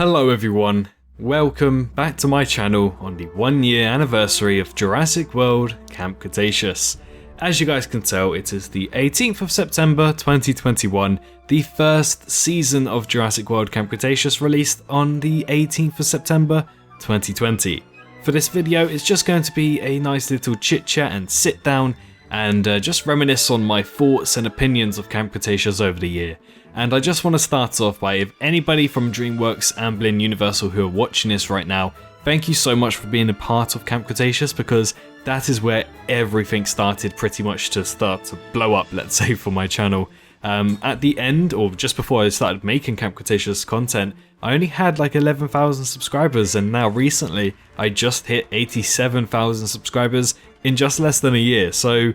Hello everyone, welcome back to my channel on the 1 year anniversary of Jurassic World Camp Cretaceous. As you guys can tell, it is the 18th of September 2021, the first season of Jurassic World Camp Cretaceous released on the 18th of September 2020. For this video, it's just going to be a nice little chit chat and sit down and just reminisce on my thoughts and opinions of Camp Cretaceous over the year. And I just want to start off by, if anybody from DreamWorks, Amblin, Universal who are watching this right now, thank you so much for being a part of Camp Cretaceous, because that is where everything started pretty much to start to blow up, let's say, for my channel. At the end, or just before I started making Camp Cretaceous content, I only had like 11,000 subscribers, and now recently I just hit 87,000 subscribers in just less than a year, so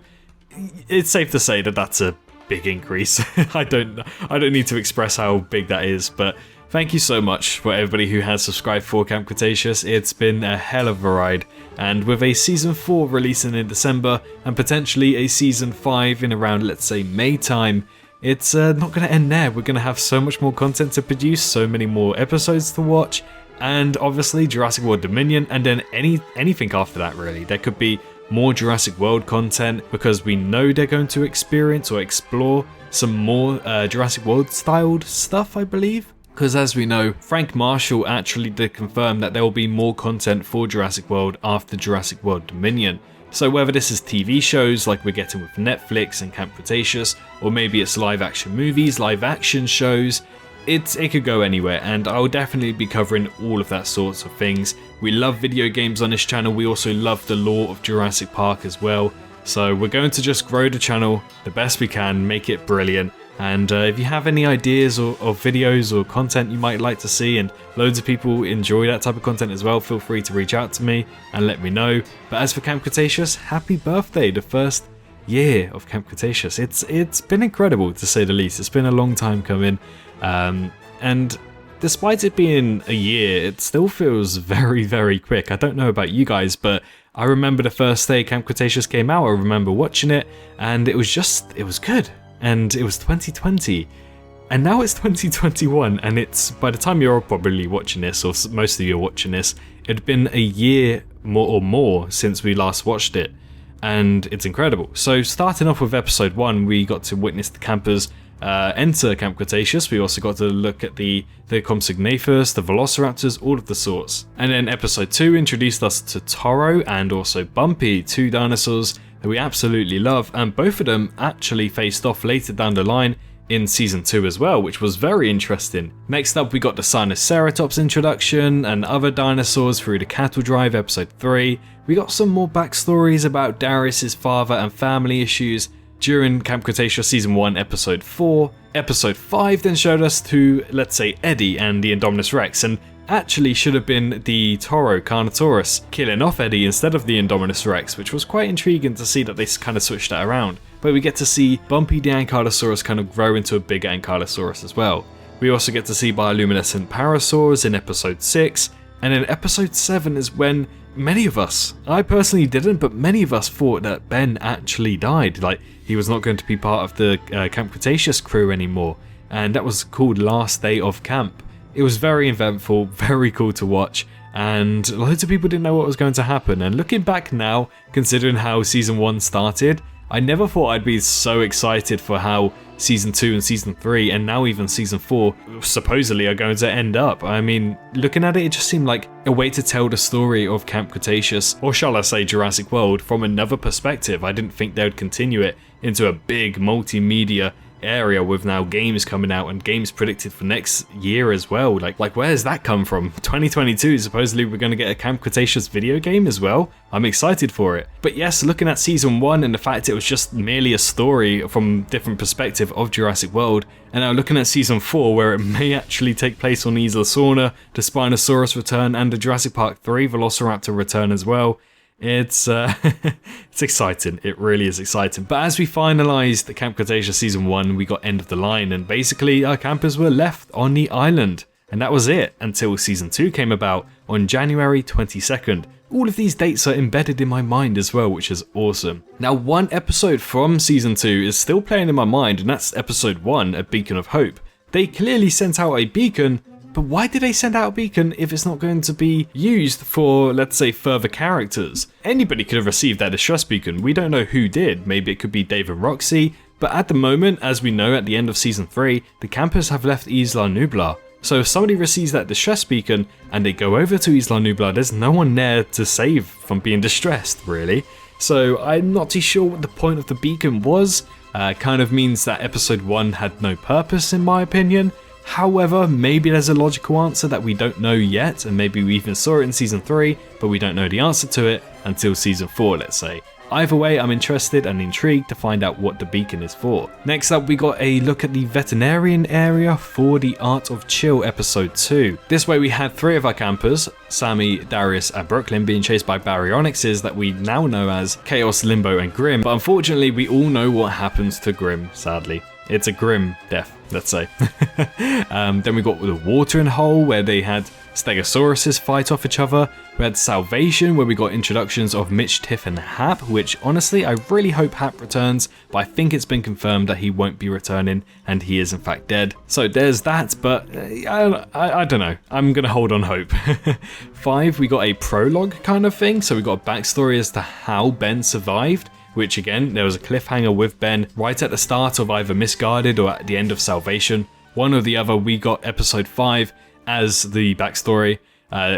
it's safe to say that that's a big increase. I don't need to express how big that is, but thank you so much for everybody who has subscribed for Camp Cretaceous. It's been a hell of a ride, and with a season 4 releasing in December and potentially a season 5 in around, let's say, May time, it's not going to end there. We're going to have so much more content to produce, so many more episodes to watch, and obviously Jurassic World Dominion, and then anything after that really. There could be more Jurassic World content, because we know they're going to experience or explore some more Jurassic World styled stuff, I believe. Because as we know, Frank Marshall actually did confirm that there will be more content for Jurassic World after Jurassic World Dominion. So whether this is TV shows like we're getting with Netflix and Camp Cretaceous, or maybe it's live action movies, live action shows, it could go anywhere, and I'll definitely be covering all of that sorts of things. We love video games on this channel, we also love the lore of Jurassic Park as well, so we're going to just grow the channel the best we can, make it brilliant, and if you have any ideas or videos or content you might like to see, and loads of people enjoy that type of content as well, feel free to reach out to me and let me know. But as for Camp Cretaceous, happy birthday, the first year of Camp Cretaceous. It's been incredible, to say the least. It's been a long time coming. And despite it being a year, it still feels very, very quick. I don't know about you guys, but I remember the first day Camp Cretaceous came out. I remember watching it, and it was good. And it was 2020, and now it's 2021, and it's, by the time you're probably watching this, or most of you are watching this, it had been a year more since we last watched it, and it's incredible. So starting off with episode 1, we got to witness the campers enter Camp Cretaceous. We also got to look at the Compsognathus, the Velociraptors, all of the sorts. And then episode 2 introduced us to Toro and also Bumpy, 2 dinosaurs that we absolutely love, and both of them actually faced off later down the line in season 2 as well, which was very interesting. Next up, we got the Sinoceratops introduction and other dinosaurs through the cattle drive, episode 3. We got some more backstories about Darius's father and family issues during Camp Cretaceous Season 1, Episode 4. Episode 5 then showed us to, let's say, Eddie and the Indominus Rex, and actually should have been the Toro Carnotaurus killing off Eddie instead of the Indominus Rex, which was quite intriguing to see that they kind of switched that around. But we get to see Bumpy the Ankylosaurus kind of grow into a bigger Ankylosaurus as well. We also get to see bioluminescent parasaurs in Episode 6, and in Episode 7 is when many of us, I personally didn't, but many of us thought that Ben actually died. Like, he was not going to be part of the Camp Cretaceous crew anymore, and that was called Last Day of Camp. It was very eventful, very cool to watch, and loads of people didn't know what was going to happen. And looking back now, considering how Season 1 started, I never thought I'd be so excited for how Season 2 and Season 3 and now even Season 4 supposedly are going to end up. I mean, looking at it, it just seemed like a way to tell the story of Camp Cretaceous, or shall I say Jurassic World, from another perspective. I didn't think they would continue it into a big multimedia area with now games coming out and games predicted for next year as well. Like where's that come from? 2022, supposedly we're going to get a Camp Cretaceous video game as well. I'm excited for it. But yes, looking at Season 1 and the fact it was just merely a story from different perspective of Jurassic World, and now looking at Season 4 where it may actually take place on Isla Sorna, the Spinosaurus return, and the Jurassic Park 3 Velociraptor return as well. It's it's exciting. It really is exciting. But as we finalised the Camp Cretaceous Season 1, we got end of the line, and basically our campers were left on the island. And that was it until Season 2 came about on January 22nd. All of these dates are embedded in my mind as well, which is awesome. Now, one episode from Season 2 is still playing in my mind, and that's Episode 1, A Beacon of Hope. They clearly sent out a beacon, but why did they send out a beacon if it's not going to be used for, let's say, further characters? Anybody could have received that distress beacon. We don't know who did. Maybe it could be Dave and Roxy. But at the moment, as we know at the end of Season 3, the campers have left Isla Nublar. So if somebody receives that distress beacon and they go over to Isla Nublar, there's no one there to save from being distressed, really. So I'm not too sure what the point of the beacon was. Kind of means that episode 1 had no purpose, in my opinion. However, maybe there's a logical answer that we don't know yet, and maybe we even saw it in Season 3, but we don't know the answer to it until Season 4, let's say. Either way, I'm interested and intrigued to find out what the beacon is for. Next up, we got a look at the veterinarian area for the Art of Chill episode 2. This way we had 3 of our campers, Sammy, Darius and Brooklyn, being chased by baryonyxes that we now know as Chaos, Limbo and Grim, but unfortunately we all know what happens to Grim, sadly. It's a grim death, let's say. Then we got the watering hole where they had Stegosauruses fight off each other. We had Salvation where we got introductions of Mitch, Tiff and Hap, which honestly I really hope Hap returns, but I think it's been confirmed that he won't be returning and he is in fact dead. So there's that, but I don't know. I'm going to hold on hope. 5, we got a prologue kind of thing, so we got a backstory as to how Ben survived. Which again, there was a cliffhanger with Ben right at the start of either Misguided or at the end of Salvation. One or the other, we got episode 5 as the backstory.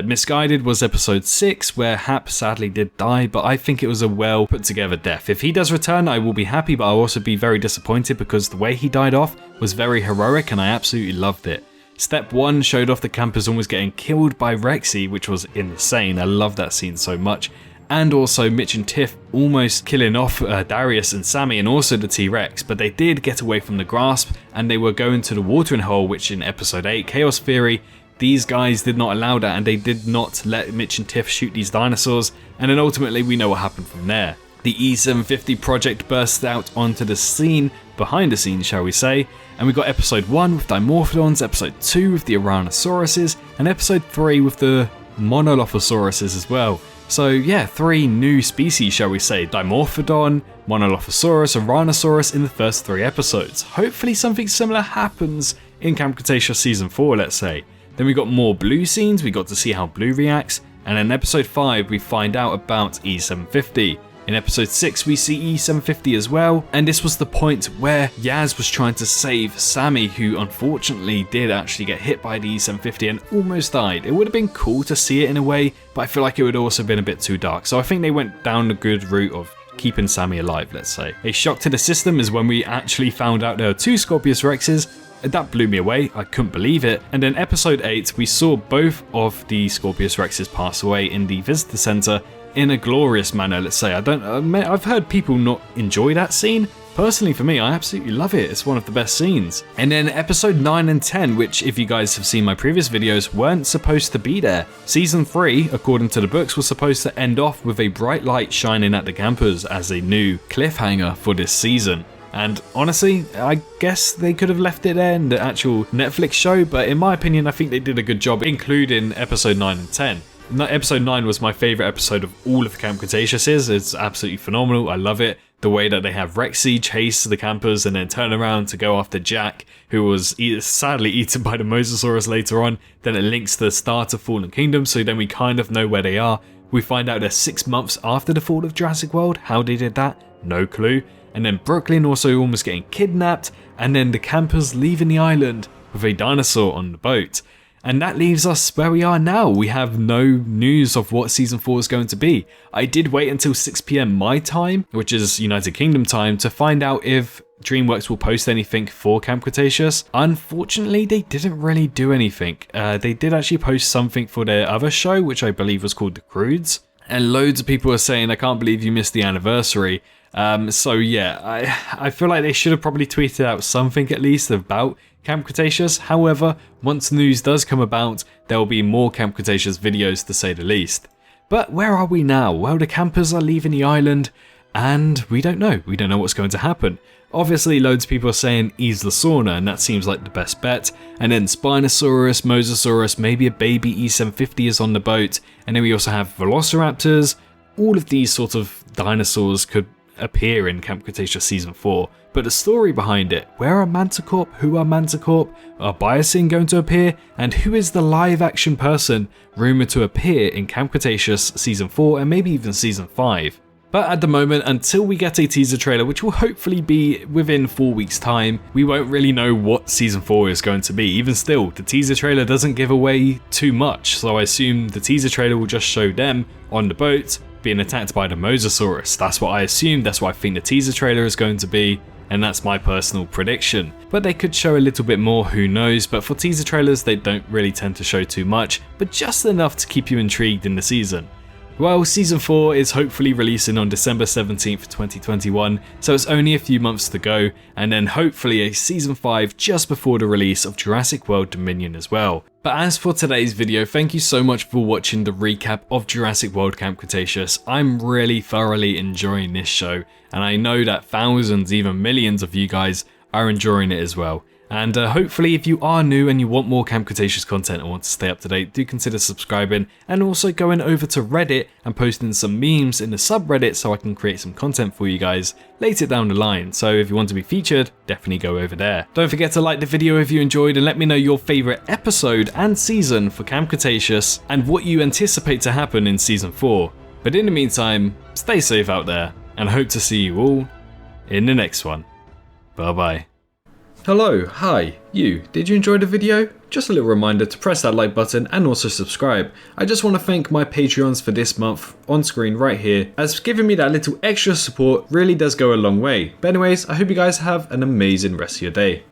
Misguided was episode 6 where Hap sadly did die, but I think it was a well put together death. If he does return, I will be happy, but I'll also be very disappointed because the way he died off was very heroic and I absolutely loved it. Step 1 showed off the campers almost getting killed by Rexy, which was insane. I love that scene so much. And also Mitch and Tiff almost killing off Darius and Sammy and also the T-Rex, but they did get away from the grasp and they were going to the watering hole, which in episode 8, Chaos Theory, these guys did not allow that and they did not let Mitch and Tiff shoot these dinosaurs, and then ultimately we know what happened from there. The E750 project burst out onto the scene, behind the scenes shall we say, and we got episode 1 with Dimorphodons, episode 2 with the Aranosauruses, and episode 3 with the Monolophosauruses as well. So yeah, 3 new species shall we say, Dimorphodon, Monolophosaurus and Rhinosaurus in the first 3 episodes. Hopefully something similar happens in Camp Cretaceous season 4, let's say. Then we got more blue scenes, we got to see how blue reacts, and in episode 5 we find out about E750. In episode 6 we see E750 as well, and this was the point where Yaz was trying to save Sammy, who unfortunately did actually get hit by the E750 and almost died. It would have been cool to see it in a way, but I feel like it would also been a bit too dark, so I think they went down the good route of keeping Sammy alive, let's say. A shock to the system is when we actually found out there were 2 Scorpius Rexes. That blew me away, I couldn't believe it. And then episode 8 we saw both of the Scorpius Rexes pass away in the visitor center in a glorious manner, let's say. I've heard people not enjoy that scene. Personally for me, I absolutely love it. It's one of the best scenes. And then episode 9 and 10, which if you guys have seen my previous videos, weren't supposed to be there. Season 3, according to the books, was supposed to end off with a bright light shining at the campers as a new cliffhanger for this season. And honestly, I guess they could have left it there in the actual Netflix show, but in my opinion, I think they did a good job including episode 9 and 10. Episode 9 was my favourite episode of all of Camp Cretaceous. It's absolutely phenomenal. I love it. The way that they have Rexy chase the campers and then turn around to go after Jack, who was sadly eaten by the Mosasaurus later on. Then it links to the start of Fallen Kingdom, so then we kind of know where they are. We find out they're 6 months after the fall of Jurassic World. How they did that? No clue. And then Brooklyn also almost getting kidnapped, and then the campers leaving the island with a dinosaur on the boat. And that leaves us where we are now. We have no news of what season 4 is going to be. I did wait until 6 PM my time, which is United Kingdom time, to find out if DreamWorks will post anything for Camp Cretaceous. Unfortunately, they didn't really do anything. They did actually post something for their other show, which I believe was called The Crudes. And loads of people are saying, I can't believe you missed the anniversary. So yeah, I feel like they should have probably tweeted out something at least about Camp Cretaceous. However, once news does come about, there will be more Camp Cretaceous videos to say the least. But where are we now? Well, the campers are leaving the island and we don't know. We don't know what's going to happen. Obviously, loads of people are saying Isla Sorna, and that seems like the best bet. And then Spinosaurus, Mosasaurus, maybe a baby E750 is on the boat. And then we also have Velociraptors. All of these sort of dinosaurs could appear in Camp Cretaceous Season 4, but the story behind it. Where are Manticorp? Who are Manticorp? Are Biosyn going to appear? And who is the live action person rumoured to appear in Camp Cretaceous Season 4 and maybe even Season 5? But at the moment, until we get a teaser trailer, which will hopefully be within 4 weeks' time, we won't really know what Season 4 is going to be. Even still, the teaser trailer doesn't give away too much, so I assume the teaser trailer will just show them on the boat being attacked by the Mosasaurus. That's what I assume, that's what I think the teaser trailer is going to be, and that's my personal prediction. But they could show a little bit more, who knows, but for teaser trailers they don't really tend to show too much, but just enough to keep you intrigued in the season. Well, Season 4 is hopefully releasing on December 17th, 2021, so it's only a few months to go, and then hopefully a Season 5 just before the release of Jurassic World Dominion as well. But as for today's video, thank you so much for watching the recap of Jurassic World Camp Cretaceous. I'm really thoroughly enjoying this show, and I know that thousands, even millions of you guys are enjoying it as well. And hopefully if you are new and you want more Camp Cretaceous content and want to stay up to date, do consider subscribing and also going over to Reddit and posting some memes in the subreddit so I can create some content for you guys later down the line. So if you want to be featured, definitely go over there. Don't forget to like the video if you enjoyed and let me know your favourite episode and season for Camp Cretaceous and what you anticipate to happen in Season 4. But in the meantime, stay safe out there and I hope to see you all in the next one. Bye bye. Hello, hi, you. Did you enjoy the video? Just a little reminder to press that like button and also subscribe. I just want to thank my Patreons for this month on screen right here, as giving me that little extra support really does go a long way. But anyways, I hope you guys have an amazing rest of your day.